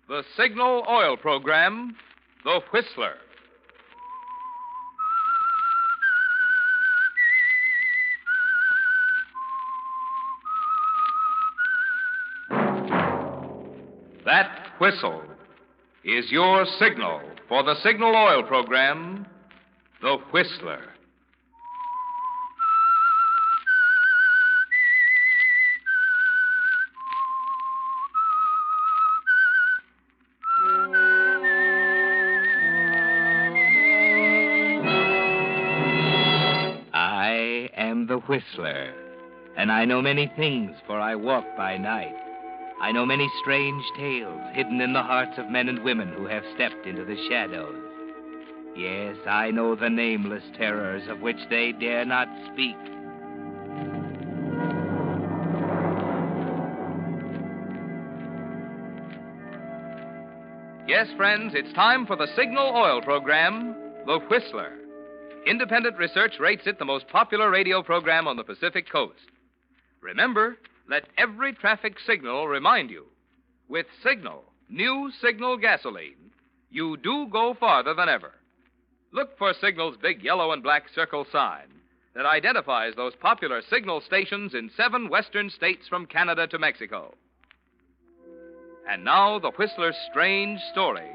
The Signal Oil Program, The Whistler. That whistle is your signal for the Signal Oil Program, The Whistler. I am the Whistler, and I know many things, for I walk by night. I know many strange tales hidden in the hearts of men and women who have stepped into the shadows. Yes, I know the nameless terrors of which they dare not speak. Yes, friends, it's time for the Signal Oil Program, The Whistler. Independent research rates it the most popular radio program on the Pacific Coast. Remember, let every traffic signal remind you, with Signal, new Signal gasoline, you do go farther than ever. Look for Signal's big yellow and black circle sign that identifies those popular Signal stations in 7 western states from Canada to Mexico. And now, the Whistler's strange story,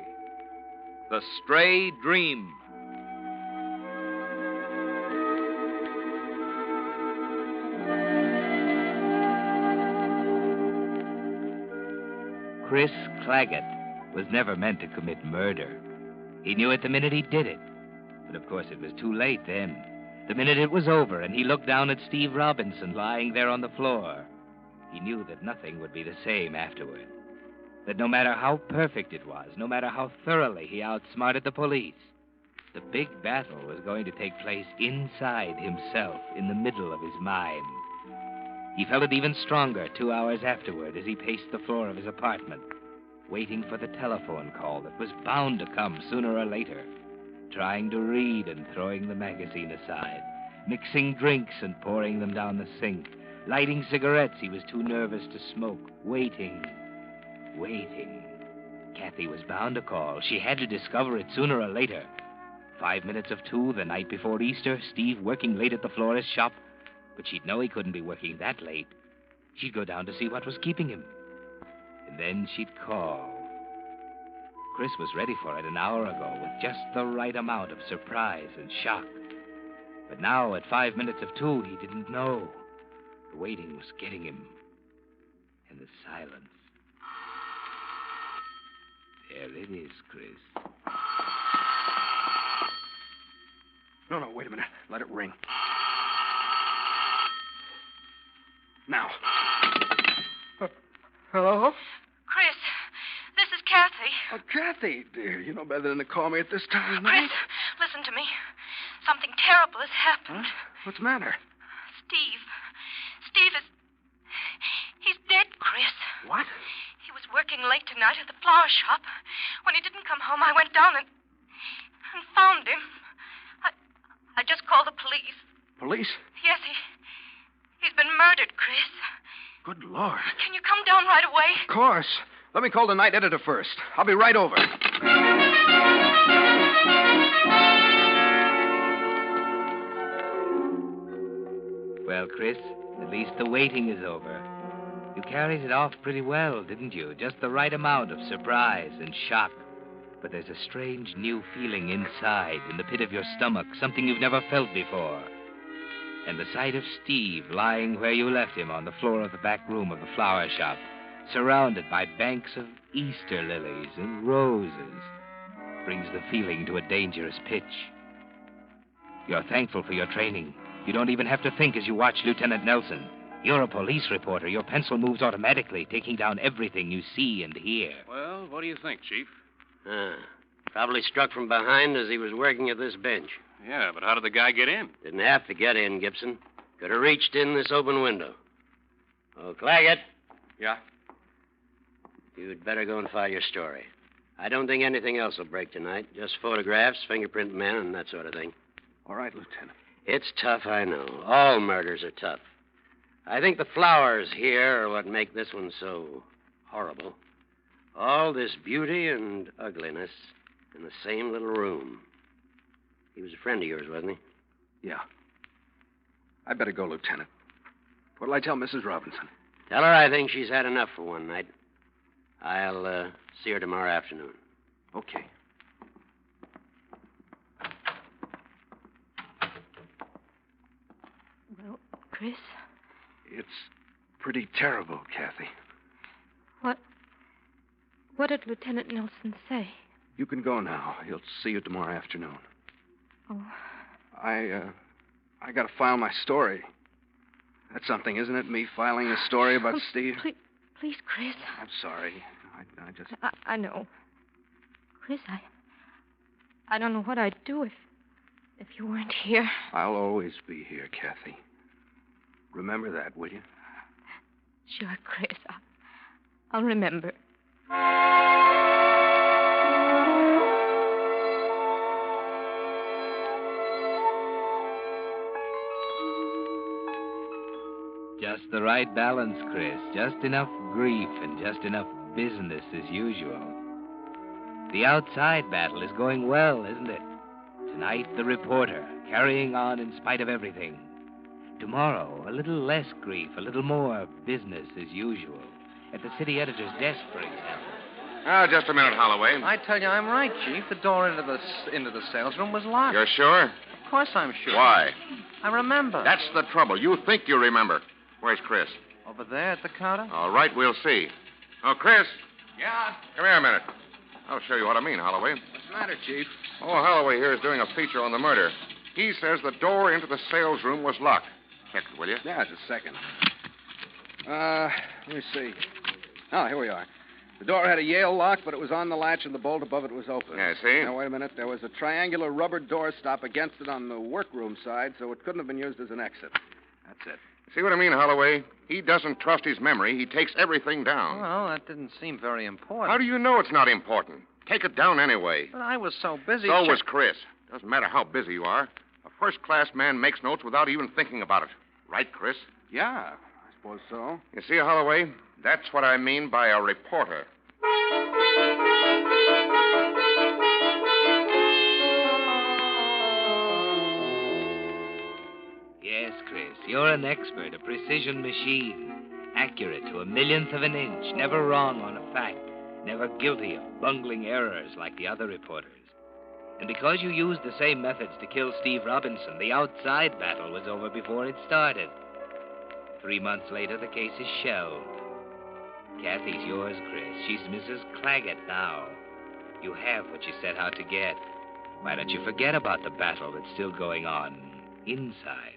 The Stray Dream. Chris Claggett was never meant to commit murder. He knew it the minute he did it. But of course it was too late then. The minute it was over and he looked down at Steve Robinson lying there on the floor, he knew that nothing would be the same afterward. That no matter how perfect it was, no matter how thoroughly he outsmarted the police, the big battle was going to take place inside himself, in the middle of his mind. He felt it even stronger 2 hours afterward as he paced the floor of his apartment, waiting for the telephone call that was bound to come sooner or later, trying to read and throwing the magazine aside, mixing drinks and pouring them down the sink, lighting cigarettes he was too nervous to smoke, waiting. Kathy was bound to call. She had to discover it sooner or later. 5 minutes of 2 the night before Easter, Steve working late at the florist's shop. But she'd know he couldn't be working that late. She'd go down to see what was keeping him. And then she'd call. Chris was ready for it an hour ago with just the right amount of surprise and shock. But now, at 5 minutes of 2, he didn't know. The waiting was getting him. And the silence. There it is, Chris. No, wait a minute. Let it ring. Now. Hello? Chris, this is Kathy. Oh, Kathy, dear, you know better than to call me at this time of Chris, night. listen to me. Something terrible has happened. Huh? What's the matter? Steve is... He's dead, Chris. What? He was working late tonight at the flower shop. When he didn't come home, I went down and found him. I just called the police. Police? Yes, he's been murdered, Chris. Good Lord. Can you come down right away? Of course. Let me call the night editor first. I'll be right over. Well, Chris, at least the waiting is over. You carried it off pretty well, didn't you? Just the right amount of surprise and shock. But there's a strange new feeling inside, in the pit of your stomach, something you've never felt before. And the sight of Steve lying where you left him on the floor of the back room of the flower shop, surrounded by banks of Easter lilies and roses, brings the feeling to a dangerous pitch. You're thankful for your training. You don't even have to think as you watch Lieutenant Nelson. You're a police reporter. Your pencil moves automatically, taking down everything you see and hear. Well, what do you think, Chief? Probably struck from behind as he was working at this bench. Yeah, but how did the guy get in? Didn't have to get in, Gibson. Could have reached in this open window. Oh, Claggett. Yeah? You'd better go and file your story. I don't think anything else will break tonight. Just photographs, fingerprint men, and that sort of thing. All right, Lieutenant. It's tough, I know. All murders are tough. I think the flowers here are what make this one so horrible. All this beauty and ugliness in the same little room. He was a friend of yours, wasn't he? Yeah. I better go, Lieutenant. What'll I tell Mrs. Robinson? Tell her I think she's had enough for one night. I'll see her tomorrow afternoon. Okay. Well, Chris, It's pretty terrible, Kathy. what did Lieutenant Nelson say? You can go now. He'll see you tomorrow afternoon. Oh, I gotta file my story. That's something, isn't it? Me filing a story about Steve? please, Chris. I'm sorry. I just... I know. Chris, I don't know what I'd do if you weren't here. I'll always be here, Kathy. Remember that, will you? Sure, Chris. I'll remember. Just the right balance, Chris. Just enough grief and just enough business as usual. The outside battle is going well, isn't it? Tonight, the reporter, carrying on in spite of everything. Tomorrow, a little less grief, a little more business as usual. At the city editor's desk, for example. Just a minute, Holloway. I tell you, I'm right, Chief. The door into the sales room was locked. You're sure? Of course I'm sure. Why? I remember. That's the trouble. You think you remember. Where's Chris? Over there at the counter? All right, we'll see. Oh, Chris. Yeah? Come here a minute. I'll show you what I mean, Holloway. What's the matter, Chief? Oh, Holloway here is doing a feature on the murder. He says the door into the sales room was locked. Check it, will you? Yeah, just a second. Let me see. Oh, here we are. The door had a Yale lock, but it was on the latch and the bolt above it was open. Yeah, see? Now, wait a minute. There was a triangular rubber door stop against it on the workroom side, so it couldn't have been used as an exit. That's it. See what I mean, Holloway? He doesn't trust his memory. He takes everything down. Well, that didn't seem very important. How do you know it's not important? Take it down anyway. But I was so busy. So was Chris. Doesn't matter how busy you are. A first-class man makes notes without even thinking about it. Right, Chris? Yeah, I suppose so. You see, Holloway, that's what I mean by a reporter. Yes, Chris, you're an expert, a precision machine. Accurate to a millionth of an inch, never wrong on a fact, never guilty of bungling errors like the other reporters. And because you used the same methods to kill Steve Robinson, the outside battle was over before it started. 3 months later, the case is shelved. Kathy's yours, Chris. She's Mrs. Claggett now. You have what you set out to get. Why don't you forget about the battle that's still going on inside?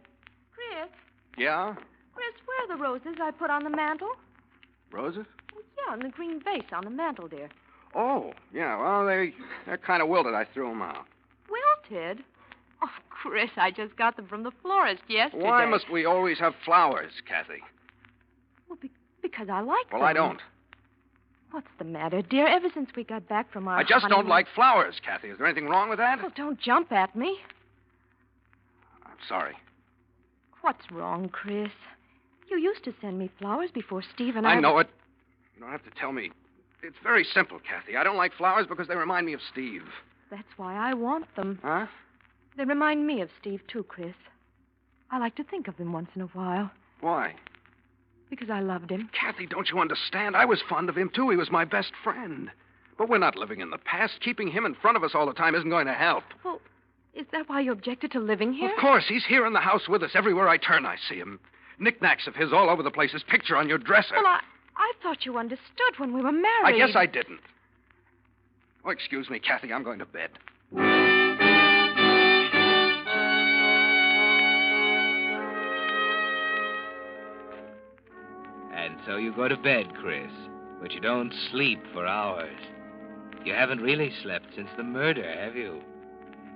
Chris, Yeah? Chris, where are the roses I put on the mantel? Roses? Well, yeah, in the green vase on the mantel, dear. Oh, yeah. Well, they're kind of wilted. I threw them out. Wilted? Oh, Chris, I just got them from the florist yesterday. Why must we always have flowers, Kathy? Well, because I like them. Well, I don't. What's the matter, dear? Ever since we got back from our I just don't honeymoon- like flowers, Kathy. Is there anything wrong with that? Oh, don't jump at me. I'm sorry. What's wrong, Chris? You used to send me flowers before Steve and I... I know it. You don't have to tell me. It's very simple, Kathy. I don't like flowers because they remind me of Steve. That's why I want them. Huh? They remind me of Steve, too, Chris. I like to think of him once in a while. Why? Because I loved him. Kathy, don't you understand? I was fond of him, too. He was my best friend. But we're not living in the past. Keeping him in front of us all the time isn't going to help. Well, is that why you objected to living here? Of course. He's here in the house with us. Everywhere I turn, I see him. Knickknacks of his all over the place. His picture on your dresser. Well, I thought you understood when we were married. I guess I didn't. Oh, excuse me, Kathy. I'm going to bed. And so you go to bed, Chris, but you don't sleep for hours. You haven't really slept since the murder, have you?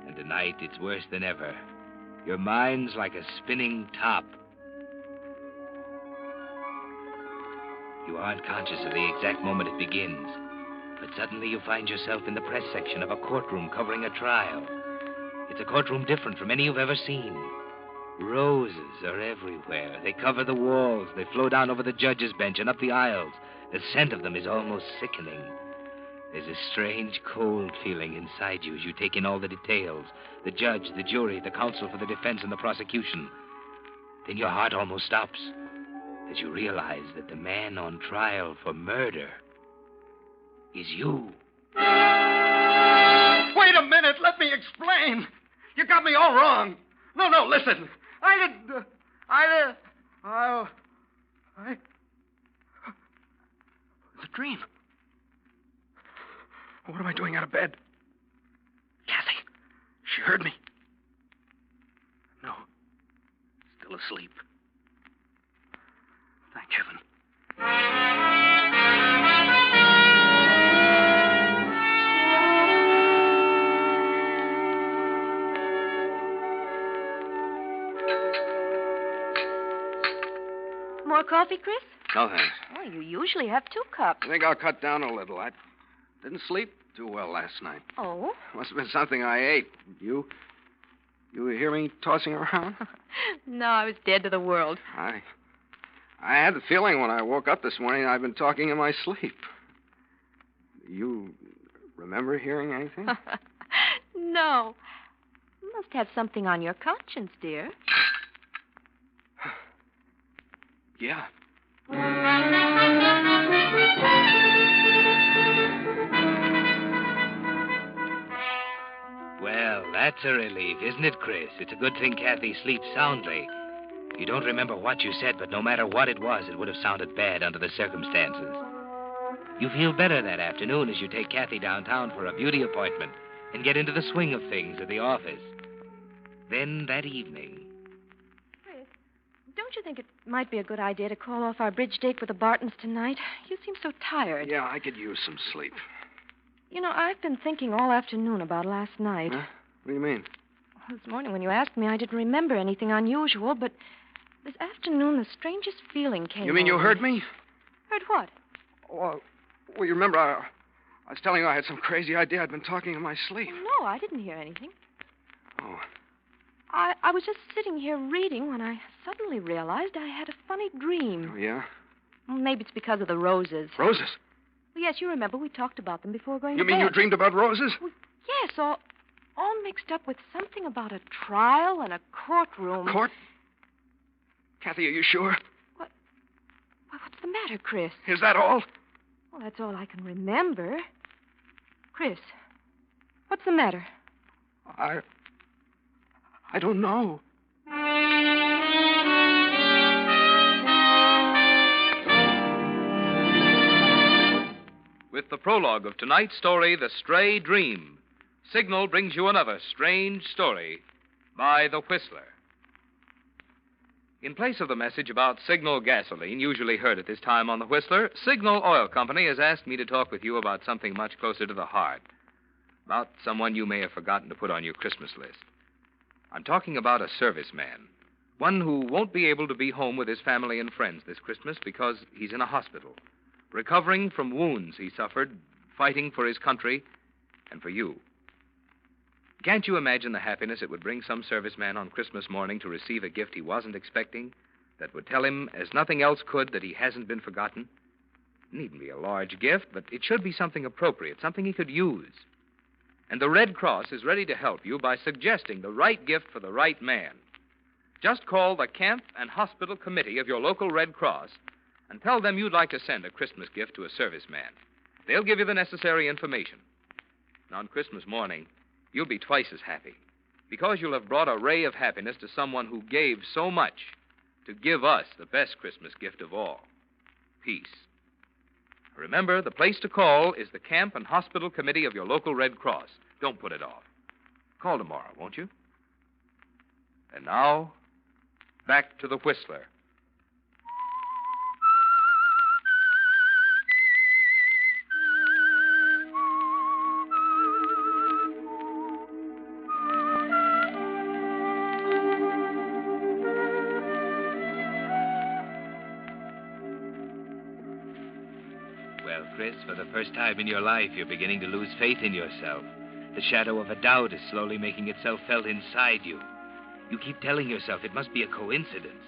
And tonight it's worse than ever. Your mind's like a spinning top. You aren't conscious of the exact moment it begins, but suddenly you find yourself in the press section of a courtroom covering a trial. It's a courtroom different from any you've ever seen. Roses are everywhere. They cover the walls. They flow down over the judge's bench and up the aisles. The scent of them is almost sickening. There's a strange, cold feeling inside you as you take in all the details. The judge, the jury, the counsel for the defense and the prosecution. Then your heart almost stops as you realize that the man on trial for murder is you. Wait a minute. Let me explain. You got me all wrong. No, listen. It was a dream. What am I doing out of bed? Kathy. She heard me. No. Still asleep. Thank heaven. More coffee, Chris? No, thanks. Oh, you usually have 2 cups. I think I'll cut down a little. I didn't sleep too well last night. Oh? Must have been something I ate. You hear me tossing around? No, I was dead to the world. I had the feeling when I woke up this morning I've been talking in my sleep. You remember hearing anything? No. You must have something on your conscience, dear. Yeah. Well, that's a relief, isn't it, Chris? It's a good thing Kathy sleeps soundly. You don't remember what you said, but no matter what it was, it would have sounded bad under the circumstances. You feel better that afternoon as you take Kathy downtown for a beauty appointment and get into the swing of things at the office. Then that evening... Chris, don't you think it might be a good idea to call off our bridge date with the Bartons tonight? You seem so tired. Yeah, I could use some sleep. You know, I've been thinking all afternoon about last night. Huh? What do you mean? This morning when you asked me, I didn't remember anything unusual, but this afternoon the strangest feeling came You mean you over heard me? Heard what? Well, you remember I was telling you I had some crazy idea. I'd been talking in my sleep. No, I didn't hear anything. Oh. I was just sitting here reading when I suddenly realized I had a funny dream. Oh, yeah? Well, maybe it's because of the roses. Roses? Well, yes, you remember we talked about them before going You to mean bed. you dreamed about roses? Well, yes, all mixed up with something about a trial and a courtroom. Court? Kathy, are you sure? What's the matter, Chris? Is that all? Well, that's all I can remember. Chris, what's the matter? I don't know. With the prologue of tonight's story, The Stray Dream, Signal brings you another strange story by The Whistler. In place of the message about Signal gasoline, usually heard at this time on The Whistler, Signal Oil Company has asked me to talk with you about something much closer to the heart. About someone you may have forgotten to put on your Christmas list. I'm talking about a serviceman. One who won't be able to be home with his family and friends this Christmas because he's in a hospital, recovering from wounds he suffered, fighting for his country and for you. Can't you imagine the happiness it would bring some serviceman on Christmas morning to receive a gift he wasn't expecting that would tell him, as nothing else could, that he hasn't been forgotten? It needn't be a large gift, but it should be something appropriate, something he could use. And the Red Cross is ready to help you by suggesting the right gift for the right man. Just call the Camp and Hospital Committee of your local Red Cross and tell them you'd like to send a Christmas gift to a serviceman. They'll give you the necessary information. And on Christmas morning, you'll be twice as happy because you'll have brought a ray of happiness to someone who gave so much to give us the best Christmas gift of all, peace. Remember, the place to call is the Camp and Hospital Committee of your local Red Cross. Don't put it off. Call tomorrow, won't you? And now, back to the Whistler. Well, Chris, for the first time in your life, you're beginning to lose faith in yourself. The shadow of a doubt is slowly making itself felt inside you. You keep telling yourself it must be a coincidence.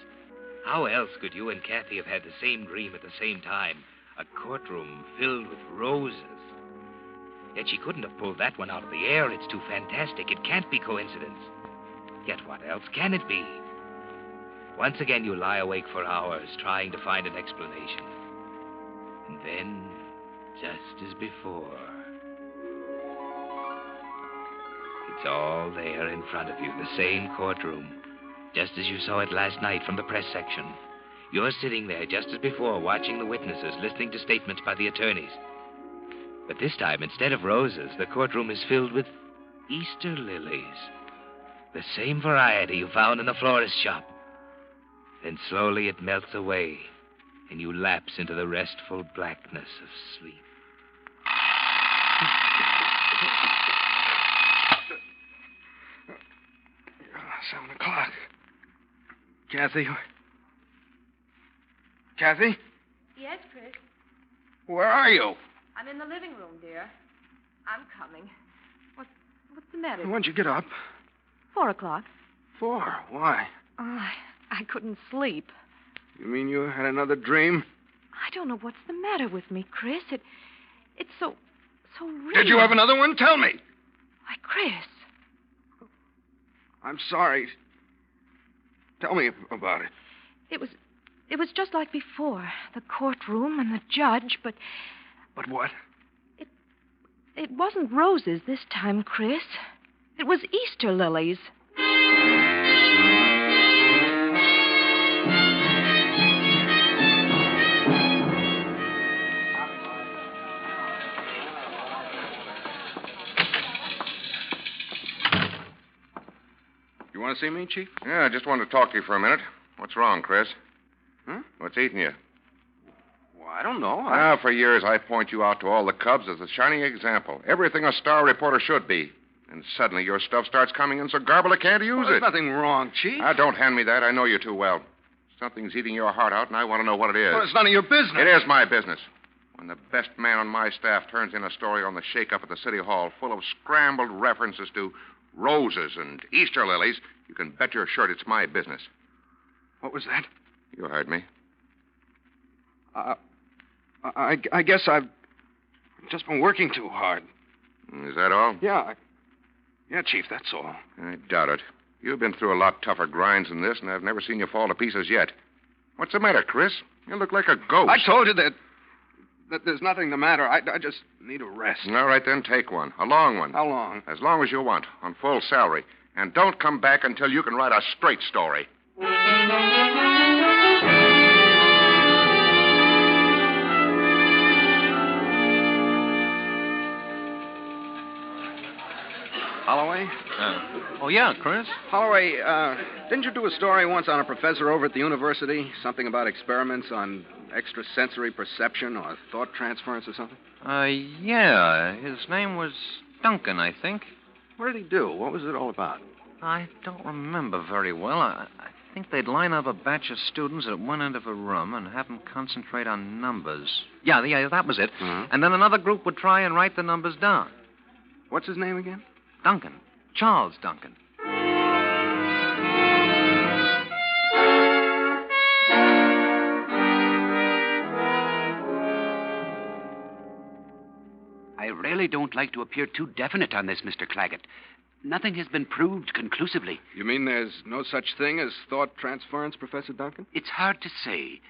How else could you and Kathy have had the same dream at the same time? A courtroom filled with roses. Yet she couldn't have pulled that one out of the air. It's too fantastic. It can't be coincidence. Yet what else can it be? Once again, you lie awake for hours trying to find an explanation. And then, just as before, it's all there in front of you, the same courtroom, just as you saw it last night from the press section. You're sitting there just as before, watching the witnesses, listening to statements by the attorneys. But this time, instead of roses, the courtroom is filled with Easter lilies. The same variety you found in the florist's shop. Then slowly it melts away, and you lapse into the restful blackness of sleep. 7 o'clock. Kathy? Kathy? Yes, Chris. Where are you? I'm in the living room, dear. I'm coming. What's the matter? When'd you get up? 4 o'clock. 4? Why? Oh, I couldn't sleep. You mean you had another dream? I don't know what's the matter with me, Chris. It's so real. Did you have another one? Tell me. Why, Chris. I'm sorry. Tell me about it. It was just like before. The courtroom and the judge, but... But what? It wasn't roses this time, Chris. It was Easter lilies. You want to see me, Chief? Yeah, I just wanted to talk to you for a minute. What's wrong, Chris? Huh? What's eating you? Well, I don't know. Well, for years I point you out to all the Cubs as a shining example. Everything a star reporter should be. And suddenly your stuff starts coming in so garbled I can't use There's it. nothing wrong, Chief. Don't hand me that. I know you too well. Something's eating your heart out, and I want to know what it is. Well, it's none of your business. It is my business. When the best man on my staff turns in a story on the shake-up at the City Hall full of scrambled references to roses and Easter lilies, you can bet your shirt it's my business. What was that? You heard me. I guess I've just been working too hard. Is that all? Yeah. Yeah, Chief, that's all. I doubt it. You've been through a lot tougher grinds than this, and I've never seen you fall to pieces yet. What's the matter, Chris? You look like a ghost. I told you that there's nothing the matter. I just need a rest. All right, then, take one. A long one. How long? As long as you want, on full salary. And don't come back until you can write a straight story. Holloway? Oh, yeah, Chris. Holloway, didn't you do a story once on a professor over at the university? Something about experiments on extrasensory perception or thought transference or something? Yeah. His name was Duncan, I think. What did he do? What was it all about? I don't remember very well. I think they'd line up a batch of students at one end of a room and have them concentrate on numbers. Yeah, that was it. Mm-hmm. And then another group would try and write the numbers down. What's his name again? Duncan. Charles Duncan. I really don't like to appear too definite on this, Mr. Claggett. Nothing has been proved conclusively. You mean there's no such thing as thought transference, Professor Duncan? It's hard to say.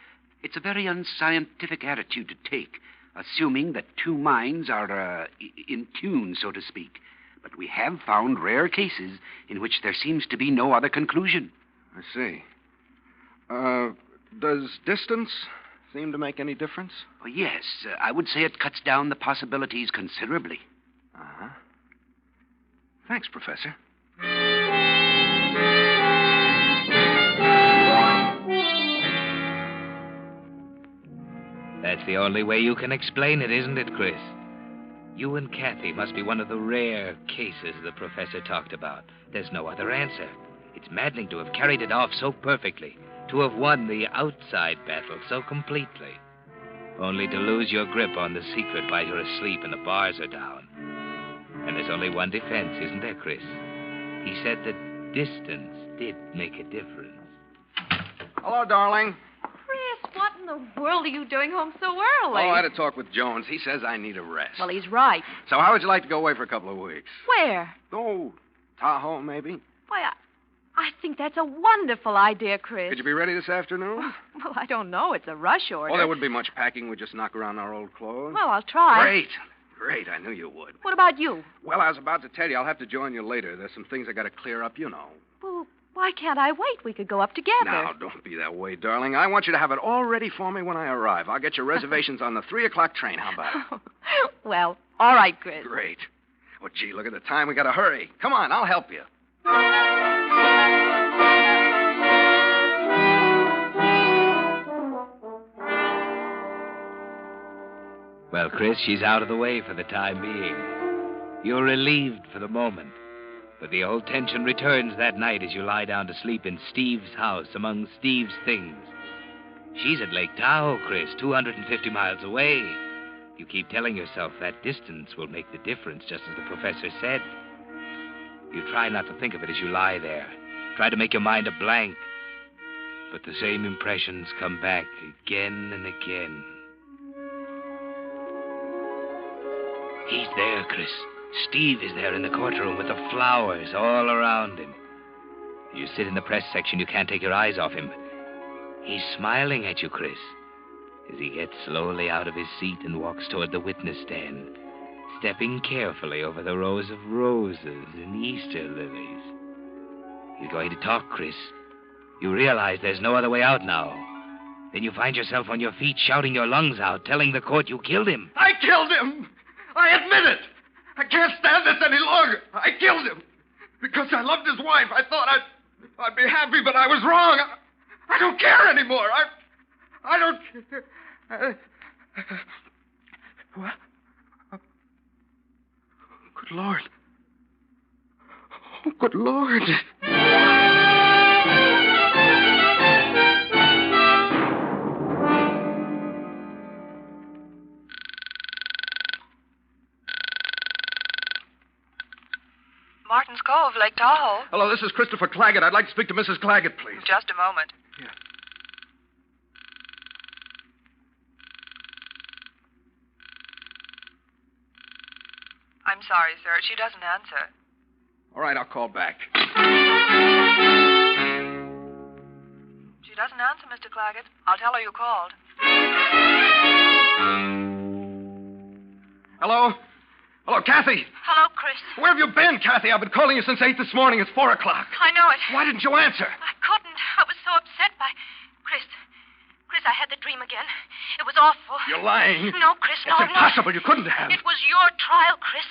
It's a very unscientific attitude to take, assuming that two minds are in tune, so to speak. But we have found rare cases in which there seems to be no other conclusion. I see. Does distance seem to make any difference? Oh, yes, I would say it cuts down the possibilities considerably. Uh-huh. Thanks, Professor. That's the only way you can explain it, isn't it, Chris? You and Kathy must be one of the rare cases the professor talked about. There's no other answer. It's maddening to have carried it off so perfectly, to have won the outside battle so completely, only to lose your grip on the secret while you're asleep and the bars are down. And there's only one defense, isn't there, Chris? He said that distance did make a difference. Hello, darling. Chris, what in the world are you doing home so early? Oh, I had a talk with Jones. He says I need a rest. Well, he's right. So how would you like to go away for a couple of weeks? Where? Oh, Tahoe, maybe? Why, I think that's a wonderful idea, Chris. Could you be ready this afternoon? Well, I don't know. It's a rush order. Oh, there wouldn't be much packing. We'd just knock around our old clothes. Well, I'll try. Great. I knew you would. What about you? Well, I was about to tell you. I'll have to join you later. There's some things I got to clear up, you know. Well, why can't I wait? We could go up together. Now, don't be that way, darling. I want you to have it all ready for me when I arrive. I'll get your reservations on the 3 o'clock train. How about it? Well, all right, Chris. Great. Well, gee, look at the time. We got to hurry. Come on, I'll help you. Well, Chris, she's out of the way for the time being. You're relieved for the moment. But the old tension returns that night as you lie down to sleep in Steve's house among Steve's things. She's at Lake Tahoe, Chris, 250 miles away. You keep telling yourself that distance will make the difference, just as the professor said. You try not to think of it as you lie there. Try to make your mind a blank. But the same impressions come back again and again. He's there, Chris. Steve is there in the courtroom with the flowers all around him. You sit in the press section, you can't take your eyes off him. He's smiling at you, Chris, as he gets slowly out of his seat and walks toward the witness stand, stepping carefully over the rows of roses and Easter lilies. He's going to talk, Chris. You realize there's no other way out now. Then you find yourself on your feet, shouting your lungs out, telling the court you killed him. I killed him! I admit it! I can't stand this any longer. I killed him. Because I loved his wife. I thought I'd be happy, but I was wrong. I don't care anymore. I don't care. What? Good Lord. Oh, good Lord. Martin's Cove, Lake Tahoe. Hello, this is Christopher Claggett. I'd like to speak to Mrs. Claggett, please. Just a moment. Yeah. I'm sorry, sir. She doesn't answer. All right, I'll call back. She doesn't answer, Mr. Claggett. I'll tell her you called. Hello? Hello, Kathy. Hello, Chris. Where have you been, Kathy? I've been calling you since 8 this morning. It's 4 o'clock. I know it. Why didn't you answer? I couldn't. I was so upset by... Chris, I had the dream again. It was awful. You're lying. No, Chris, no, It's impossible. You couldn't have. It was your trial, Chris.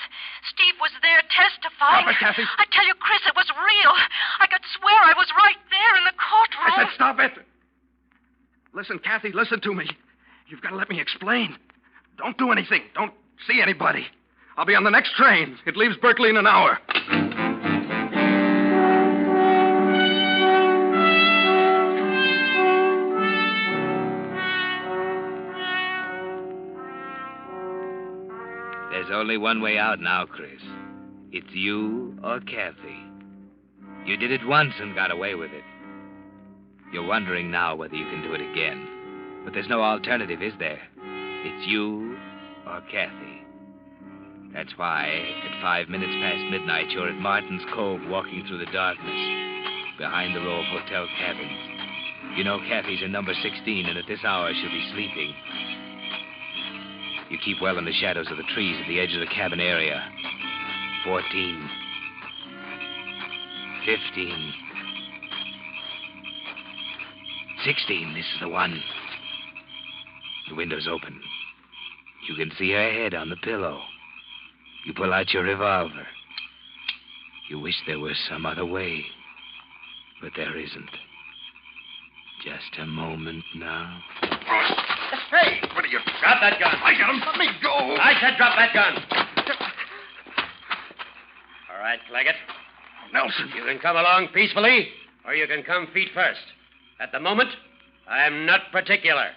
Steve was there testifying. Stop it, Kathy. I tell you, Chris, it was real. I could swear I was right there in the courtroom. I said stop it. Listen, Kathy, listen to me. You've got to let me explain. Don't do anything. Don't see anybody. I'll be on the next train. It leaves Berkeley in an hour. There's only one way out now, Chris. It's you or Kathy. You did it once and got away with it. You're wondering now whether you can do it again. But there's no alternative, is there? It's you or Kathy. That's why, at 5 minutes past midnight, you're at Martin's Cove walking through the darkness, behind the row of hotel cabins. You know Kathy's in number 16, and at this hour she'll be sleeping. You keep well in the shadows of the trees at the edge of the cabin area. 14. 15. 16, this is the one. The window's open. You can see her head on the pillow. You pull out your revolver. You wish there was some other way, but there isn't. Just a moment now. Hey, what are you... Drop that gun. I got him. Let me go. I said drop that gun. All right, Claggett. Nelson. You can come along peacefully, or you can come feet first. At the moment, I'm not particular.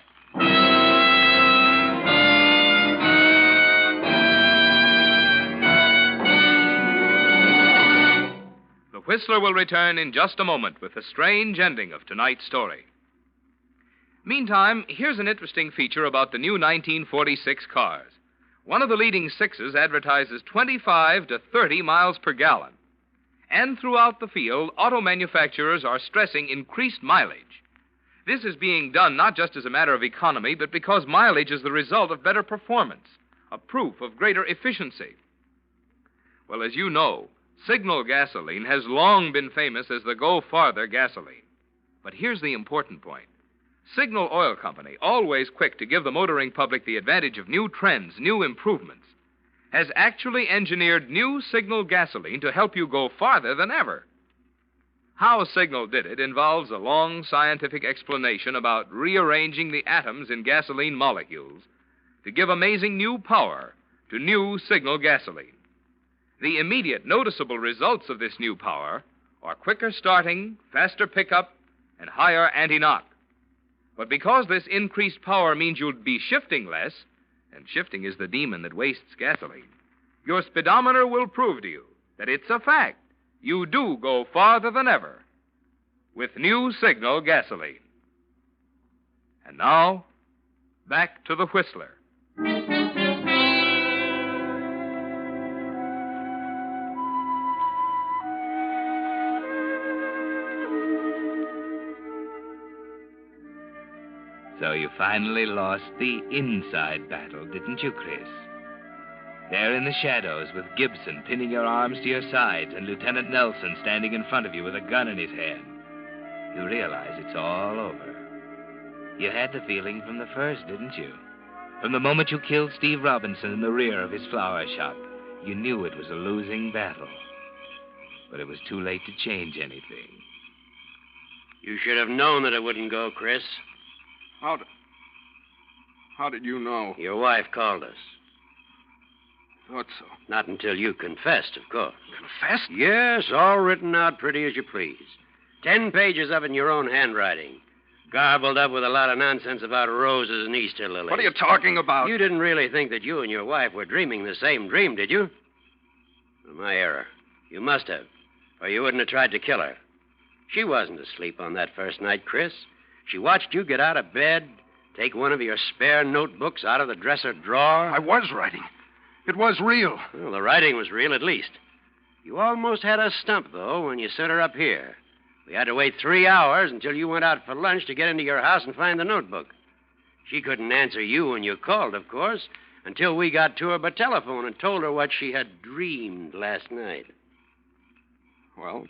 The Whistler will return in just a moment with the strange ending of tonight's story. Meantime, here's an interesting feature about the new 1946 cars. One of the leading sixes advertises 25 to 30 miles per gallon. And throughout the field, auto manufacturers are stressing increased mileage. This is being done not just as a matter of economy, but because mileage is the result of better performance, a proof of greater efficiency. Well, as you know, Signal gasoline has long been famous as the Go Farther gasoline. But here's the important point. Signal Oil Company, always quick to give the motoring public the advantage of new trends, new improvements, has actually engineered new Signal gasoline to help you go farther than ever. How Signal did it involves a long scientific explanation about rearranging the atoms in gasoline molecules to give amazing new power to new Signal gasoline. The immediate noticeable results of this new power are quicker starting, faster pickup, and higher anti-knock. But because this increased power means you'll be shifting less, and shifting is the demon that wastes gasoline, your speedometer will prove to you that it's a fact. You do go farther than ever with new Signal gasoline. And now, back to the Whistler. So you finally lost the inside battle, didn't you, Chris? There in the shadows with Gibson pinning your arms to your sides and Lieutenant Nelson standing in front of you with a gun in his hand. You realize it's all over. You had the feeling from the first, didn't you? From the moment you killed Steve Robinson in the rear of his flower shop, you knew it was a losing battle. But it was too late to change anything. You should have known that it wouldn't go, Chris. How did you know? Your wife called us. Thought so. Not until you confessed, of course. Confessed? Yes, all written out pretty as you please. 10 pages of it in your own handwriting. Garbled up with a lot of nonsense about roses and Easter lilies. What are you talking about? You didn't really think that you and your wife were dreaming the same dream, did you? My error. You must have, or you wouldn't have tried to kill her. She wasn't asleep on that first night, Chris. She watched you get out of bed, take one of your spare notebooks out of the dresser drawer. I was writing. It was real. Well, the writing was real, at least. You almost had us stumped, though, when you sent her up here. We had to wait 3 hours until you went out for lunch to get into your house and find the notebook. She couldn't answer you when you called, of course, until we got to her by telephone and told her what she had dreamed last night. Well,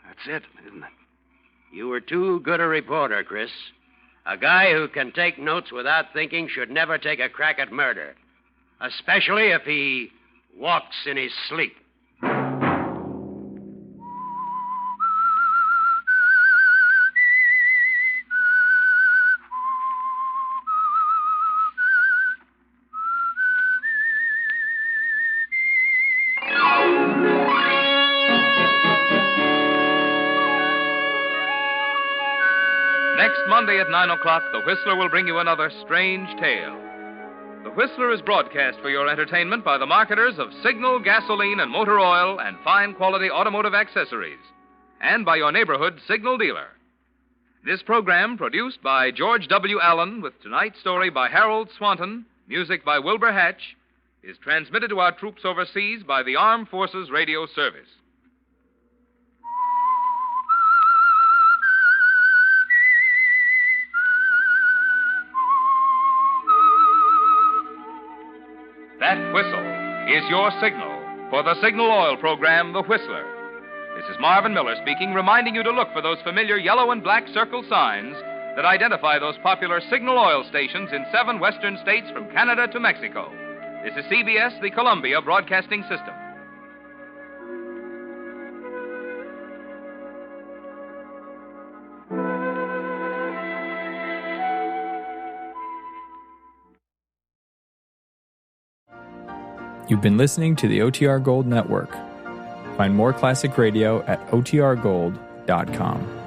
that's it, isn't it? You were too good a reporter, Chris. A guy who can take notes without thinking should never take a crack at murder, especially if he walks in his sleep. Next Monday at 9 o'clock, The Whistler will bring you another strange tale. The Whistler is broadcast for your entertainment by the marketers of Signal gasoline and motor oil and fine quality automotive accessories, and by your neighborhood Signal dealer. This program, produced by George W. Allen, with tonight's story by Harold Swanton, music by Wilbur Hatch, is transmitted to our troops overseas by the Armed Forces Radio Service. That whistle is your signal for the Signal Oil program, The Whistler. This is Marvin Miller speaking, reminding you to look for those familiar yellow and black circle signs that identify those popular Signal Oil stations in 7 western states from Canada to Mexico. This is CBS, the Columbia Broadcasting System. You've been listening to the OTR Gold Network. Find more classic radio at otrgold.com.